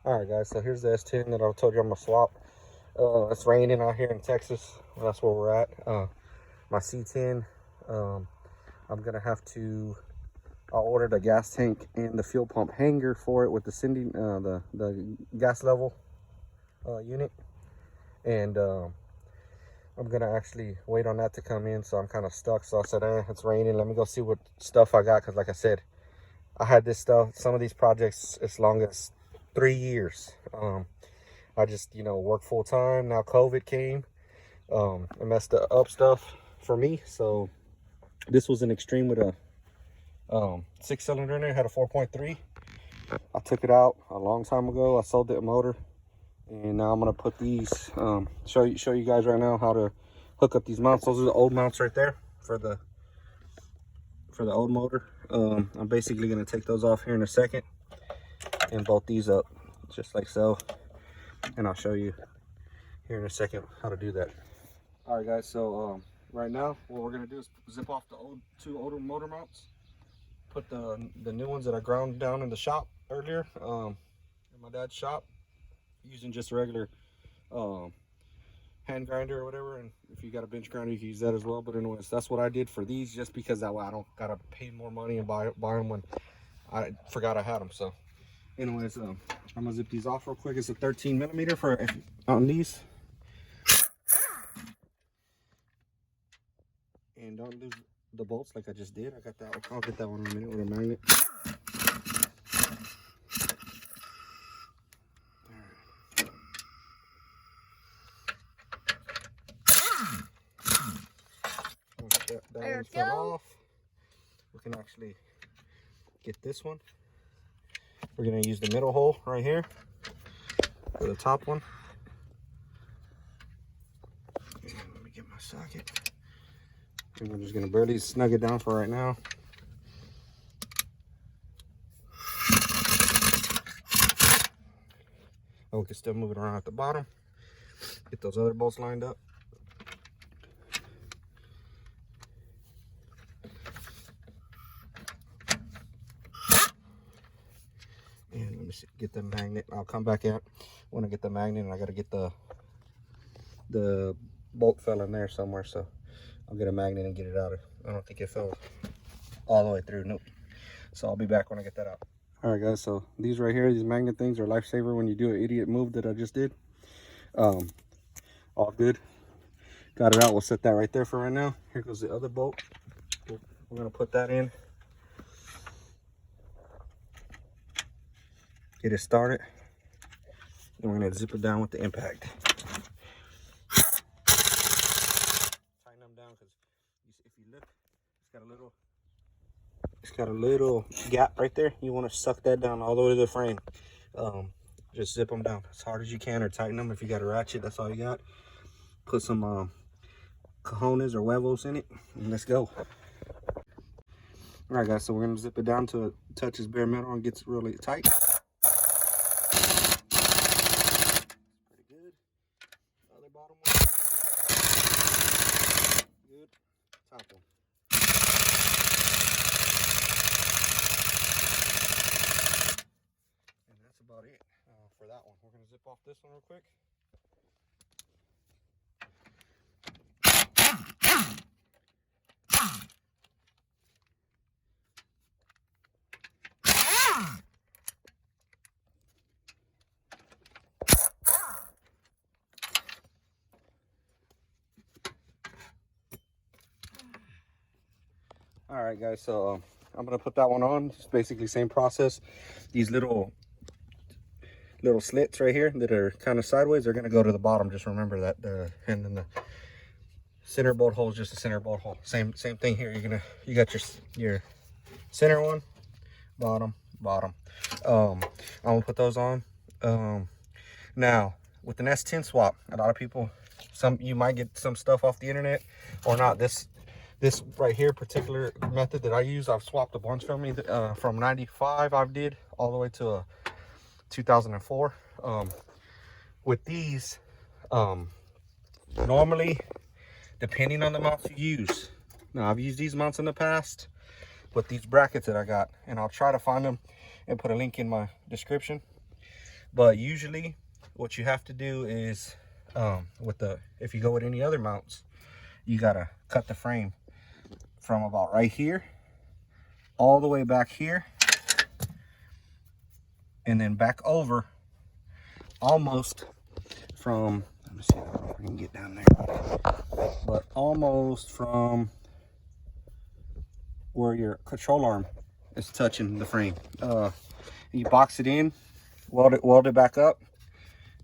All right, guys, so here's the S10 that I told you I'm gonna swap. It's raining out here in Texas. That's where we're at. My C10, I'm gonna have to. I ordered a gas tank and the fuel pump hanger for it with the sending the gas level unit, and I'm gonna actually wait on that to come in. So I'm kind of stuck. So I said, it's raining. Let me go see what stuff I got, because like I said, I had this stuff, some of these projects as long as 3 years. I just, work full time. Now COVID came, it messed up stuff for me. So this was an Extreme with a 6-cylinder in there. Had a 4.3. I took it out a long time ago. I sold the motor, and now I'm gonna put these. Show you guys right now how to hook up these mounts. Those are the old mounts right there for the old motor. I'm basically gonna take those off here in a second and bolt these up just like so, and I'll show you here in a second how to do that. All right, guys, so right now what we're gonna do is zip off the two older motor mounts, put the new ones that I ground down in the shop earlier, in my dad's shop, using just a regular hand grinder or whatever. And if you got a bench grinder, you can use that as well. But anyways, that's what I did for these, just because that way I don't gotta pay more money and buy them when I forgot I had them. So anyways, I'm gonna zip these off real quick. It's a 13mm for on these, and don't lose the bolts like I just did. I got that. I'll get that one in a minute with a magnet. That one's fell off. We can actually get this one. We're gonna use the middle hole right here for the top one. And let me get my socket. And we're just gonna barely snug it down for right now. Oh, we can still move it around at the bottom. Get those other bolts lined up. And let me see, get the magnet. I'll come back out when I get the magnet, and I gotta get the bolt fell in there somewhere, so I'll get a magnet and get it out. I don't think it fell all the way through. Nope. So I'll be back when I get that out. All right, guys, so these right here, these magnet things are lifesaver when you do an idiot move that I just did. All good. Got it out. We'll set that right there for right now. Here goes the other bolt. We're gonna put that in, get it started, and we're gonna zip it down with the impact. Tighten them down, because if you look, it's got a little gap right there. You want to suck that down all the way to the frame. Just zip them down as hard as you can, or tighten them. If you got a ratchet, that's all you got. Put some cojones or huevos in it, and let's go. All right, guys, so we're gonna zip it down till it touches bare metal and gets really tight. Pretty good. Other bottom one. Good. Top one. And that's about it for that one. We're gonna zip off this one real quick. All right, guys, so I'm gonna put that one on. It's basically same process. These little slits right here that are kind of sideways, they're gonna go to the bottom. Just remember that. And then the center bolt hole is just a center bolt hole. Same thing here. You got your center one, bottom. I'm gonna put those on. Now with an S10 swap, a lot of people, you might get some stuff off the internet or not. This right here particular method that I use, I've swapped a bunch from me, from 95 I did all the way to a 2004. With these, normally, depending on the mounts you use. Now I've used these mounts in the past with these brackets that I got, and I'll try to find them and put a link in my description. But usually what you have to do is if you go with any other mounts, you gotta cut the frame from about right here all the way back here, and then back over almost from, let me see if I can get down there, but almost from where your control arm is touching the frame. You box it in, weld it back up,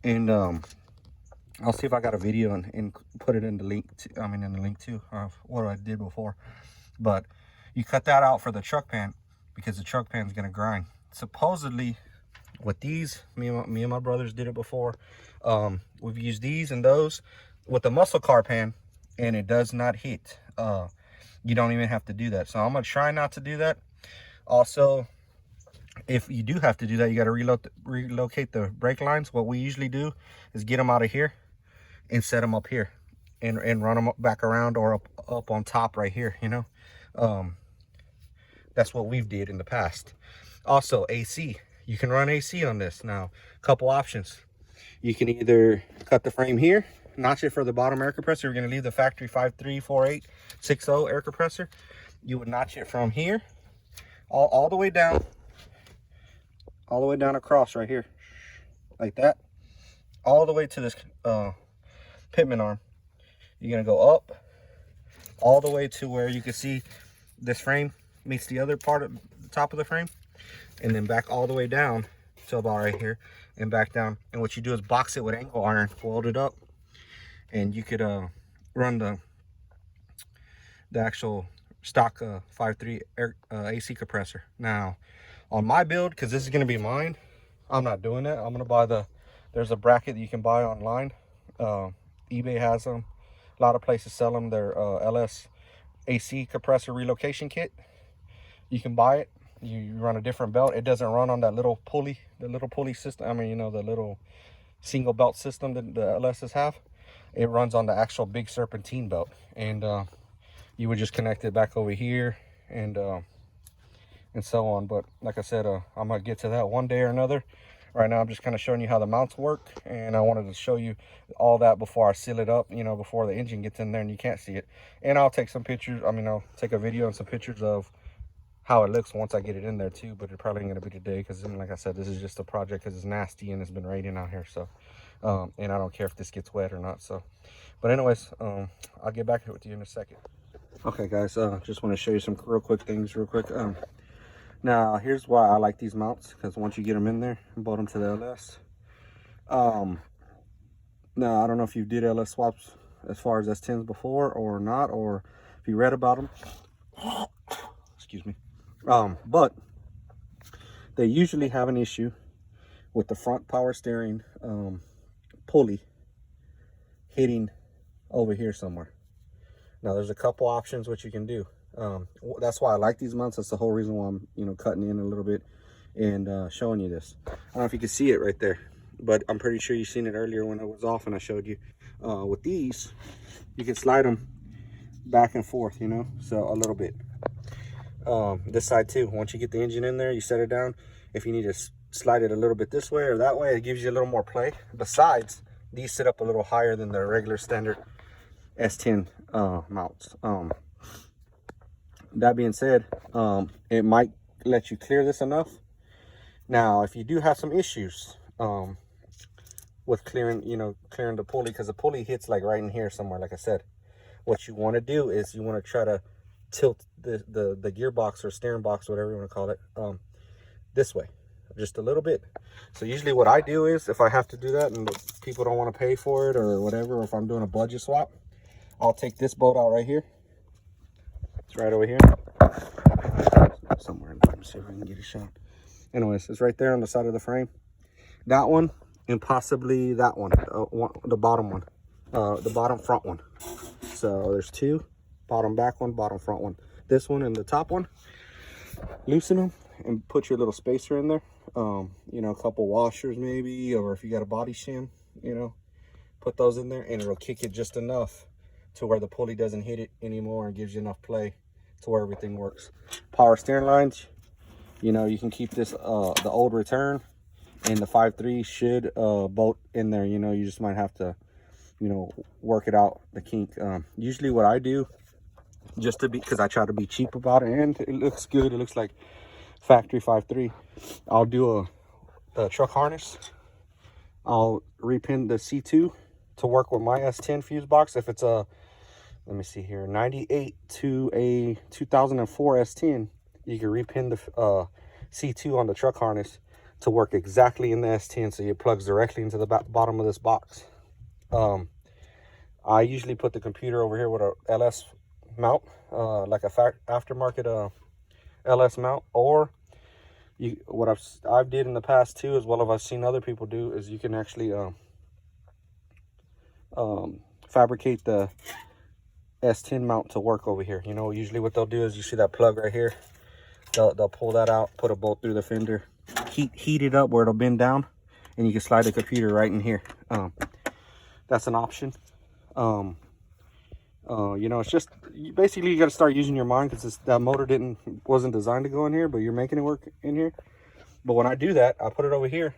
and I'll see if I got a video and put it in the link in the link too of what I did before. But you cut that out for the truck pan, because the truck pan is gonna grind. Supposedly with these, me and my brothers did it before. We've used these and those with the muscle car pan, and it does not hit. You don't even have to do that. So I'm gonna try not to do that. Also, if you do have to do that, you got to relocate the brake lines. What we usually do is get them out of here and set them up here, and run them back around, or up on top right here, you know. That's what we've did in the past. Also, AC, you can run AC on this. Now, a couple options. You can either cut the frame here, notch it for the bottom air compressor. You're going to leave the factory 534860 air compressor. You would notch it from here all the way down, across right here, like that, all the way to this pitman arm. You're going to go up all the way to where you can see this frame meets the other part of the top of the frame, and then back all the way down to about right here, and back down. And what you do is box it with angle iron, weld it up, and you could run the actual stock 5.3 AC compressor. Now on my build, because this is going to be mine, I'm not doing that. I'm going to buy there's a bracket that you can buy online. eBay has them, a lot of places sell them. They're LS AC compressor relocation kit. You can buy it. You run a different belt. It doesn't run on that little pulley, system. I mean, you know, the little single belt system that the LSs have. It runs on the actual big serpentine belt, and you would just connect it back over here, and so on. But like I said, I'm gonna get to that one day or another. Right now I'm just kind of showing you how the mounts work, and I wanted to show you all that before I seal it up, you know, before the engine gets in there and you can't see it. And I'll take some pictures. I'll take a video and some pictures of how it looks once I get it in there too, but it probably ain't gonna be today, because like I said, this is just a project because it's nasty and it's been raining out here. So and I don't care if this gets wet or not. So but anyways, I'll get back with you in a second. Okay guys, just want to show you some real quick things real quick. Now here's why I like these mounts, because once you get them in there and bolt them to the LS, now I don't know if you did LS swaps as far as S10s before or not, or if you read about them. Excuse me. But they usually have an issue with the front power steering pulley hitting over here somewhere. Now there's a couple options what you can do. That's why I like these mounts. That's the whole reason why I'm, you know, cutting in a little bit and showing you this. I don't know if you can see it right there, but I'm pretty sure you've seen it earlier when it was off and I showed you. With these, you can slide them back and forth, you know, so a little bit. This side too, once you get the engine in there, you set it down. If you need to slide it a little bit this way or that way, it gives you a little more play. Besides, these sit up a little higher than the regular standard S10 mounts. That being said, it might let you clear this enough. Now if you do have some issues with clearing the pulley, because the pulley hits like right in here somewhere, like I said, what you want to do is you want to try to tilt the gearbox or steering box, whatever you want to call it, this way just a little bit. So usually what I do is, if I have to do that and people don't want to pay for it or whatever, or if I'm doing a budget swap, I'll take this bolt out right here. It's right over here somewhere. Let me see if I can get a shot. Anyways, it's right there on the side of the frame. That one, and possibly that one, the bottom one, the bottom front one. So there's two, bottom back one, bottom front one. This one and the top one. Loosen them and put your little spacer in there. You know, a couple washers maybe, or if you got a body shim, you know, put those in there, and it'll kick it just enough to where the pulley doesn't hit it anymore, and gives you enough play to where everything works. Power steering lines, you know, you can keep this the old return and the 5.3 should bolt in there. You know, you just might have to, you know, work it out, the kink. Usually what I do, just to be, because I try to be cheap about it and it looks good, it looks like factory 5.3, I'll do a truck harness. I'll repin the C2 to work with my S10 fuse box. If it's a, let me see here, 98 to a 2004 S10, you can repin the C2 on the truck harness to work exactly in the S10, so it plugs directly into the bottom of this box. I usually put the computer over here with a LS mount, like a aftermarket LS mount, or what I've did in the past too, as well as I've seen other people do, is you can actually fabricate the S10 mount to work over here. You know, usually what they'll do is, you see that plug right here, they'll pull that out, put a bolt through the fender, heat it up where it'll bend down, and you can slide the computer right in here. That's an option. You know, it's just basically you got to start using your mind, because that motor wasn't designed to go in here, but you're making it work in here. But when I do that, I put it over here.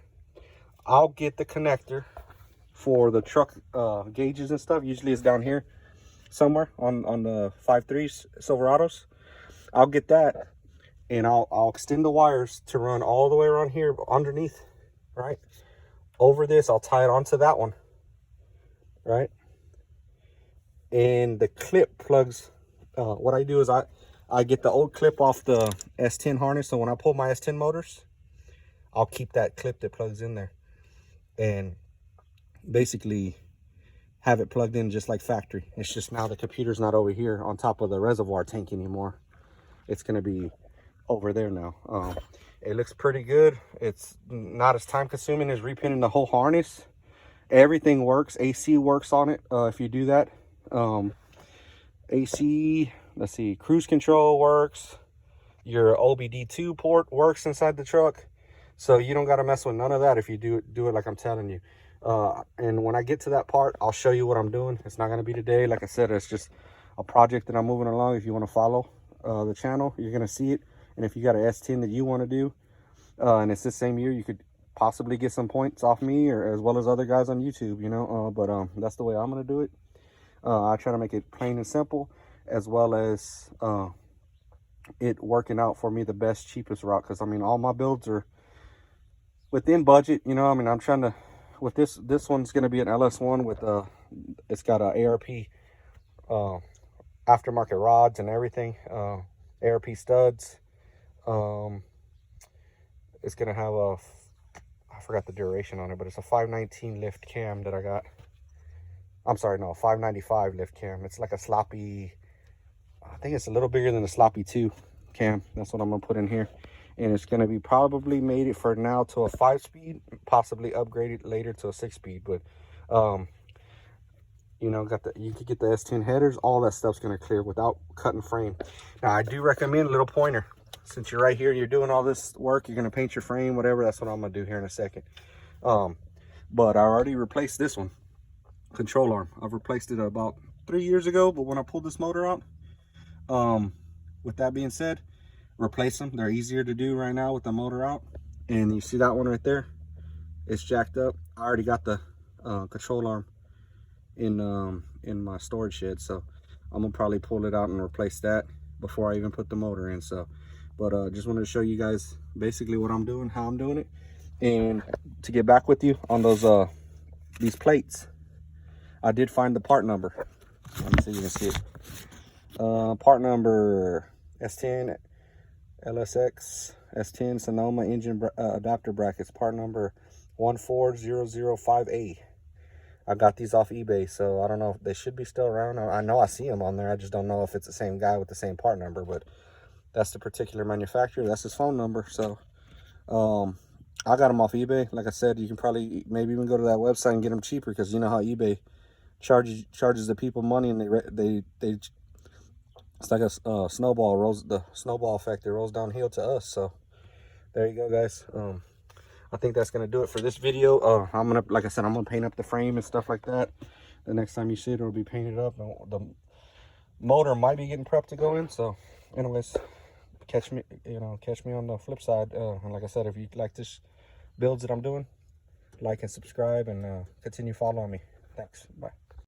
I'll get the connector for the truck gauges and stuff. Usually it's down here somewhere on the 5.3s Silverados. I'll get that, and I'll extend the wires to run all the way around here underneath, right? Over this, I'll tie it onto that one, right? And the clip plugs, what I do is I get the old clip off the S10 harness, so when I pull my S10 motors, I'll keep that clip that plugs in there, and basically have it plugged in just like factory. It's just now the computer's not over here on top of the reservoir tank anymore. It's going to be over there now. It looks pretty good. It's not as time consuming as repinning the whole harness. Everything works. AC works on it if you do that. AC, let's see, cruise control works. Your OBD2 port works inside the truck. So you don't got to mess with none of that if you do it like I'm telling you. And when I get to that part, I'll show you what I'm doing. It's not going to be today. Like I said, it's just a project that I'm moving along. If you want to follow the channel, you're going to see it. And if you got an S10 that you want to do, and it's the same year, you could possibly get some points off me, or as well as other guys on YouTube, you know. But that's the way I'm going to do it. I try to make it plain and simple, as well as it working out for me the best, cheapest route. Because I mean, all my builds are within budget, you know. I mean, I'm trying to, with this one's going to be an LS1 with it's got a ARP aftermarket rods and everything, ARP studs. It's going to have I forgot the duration on it, but it's a 519 lift cam that I got. I'm sorry, no, 595 lift cam. It's like a sloppy, I think it's a little bigger than the sloppy 2 cam. That's what I'm gonna put in here. And it's gonna be probably made it for now to a 5-speed, possibly upgraded later to a 6-speed. But you know, you could get the S10 headers, all that stuff's gonna clear without cutting frame. Now I do recommend a little pointer. Since you're right here, you're doing all this work, you're gonna paint your frame, whatever. That's what I'm gonna do here in a second. But I already replaced this one. Control arm. I've replaced it about 3 years ago, but when I pulled this motor out, with that being said, replace them. They're easier to do right now with the motor out. And you see that one right there, it's jacked up. I already got the control arm in my storage shed, so I'm gonna probably pull it out and replace that before I even put the motor in. So but just wanted to show you guys basically what I'm doing, how I'm doing it, and to get back with you on those these plates. I did find the part number. Let me see if you can see it. Part number S10 LSX S10 Sonoma engine adapter brackets. Part number 14005A. I got these off eBay, so I don't know if they should be still around. I know I see them on there. I just don't know if it's the same guy with the same part number, but that's the particular manufacturer. That's his phone number. So I got them off eBay. Like I said, you can probably maybe even go to that website and get them cheaper, because you know how eBay charges the people money, and they it's like a snowball rolls, the snowball effect, it rolls downhill to us. So there you go, guys. I think that's gonna do it for this video. I'm gonna, like I said, I'm gonna paint up the frame and stuff like that. The next time you see it, it'll be painted up, and the motor might be getting prepped to go in. So anyways, catch me on the flip side. And like I said, if you like this builds that I'm doing. Like and subscribe, and continue following me. Thanks. Bye.